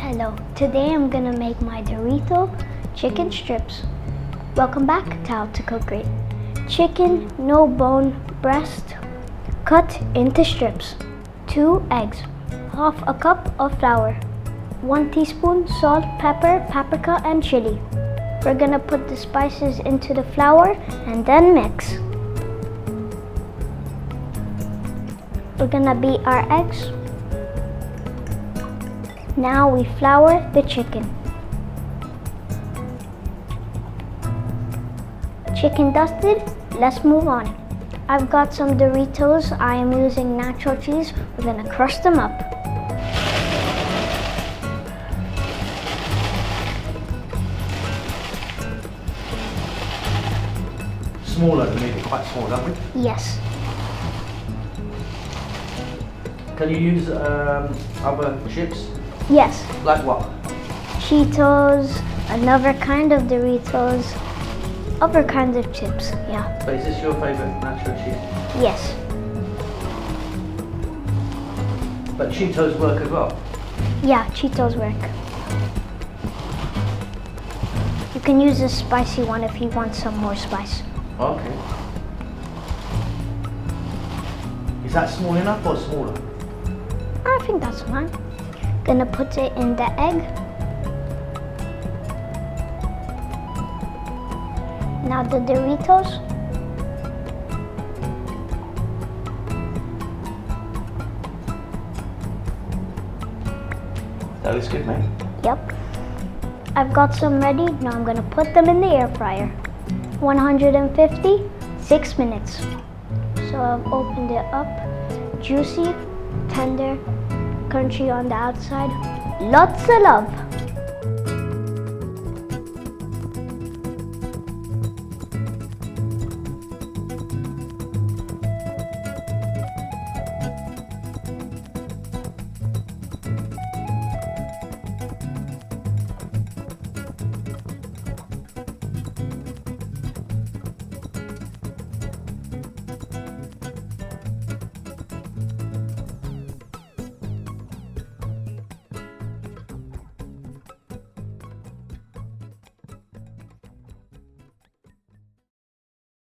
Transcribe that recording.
Hello, today I'm gonna make my Dorito chicken strips. Welcome back to How to Cook Great. Chicken, no bone, breast, cut into strips. 2 eggs, half a cup of flour, 1 teaspoon salt, pepper, paprika, and chili. We're gonna put the spices into the flour and then mix. We're gonna beat our eggs. Now we flour the chicken. Chicken dusted, let's move on. I've got some Doritos. I am using natural cheese. We're gonna crush them up. Smaller, we need it quite small, don't we? Yes. Can you use other chips? Yes. Like what? Cheetos, another kind of Doritos, other kinds of chips, yeah. But is this your favourite natural cheese? Yes. But Cheetos work as well? Yeah, Cheetos work. You can use a spicy one if you want some more spice. Okay. Is that small enough or smaller? I think that's fine. Gonna put it in the egg. Now the Doritos. That looks good, mate. Yep. I've got some ready. Now I'm gonna put them in the air fryer. 150, 6 minutes. So I've opened it up. Juicy, tender, crunchy on the outside. Lots of love.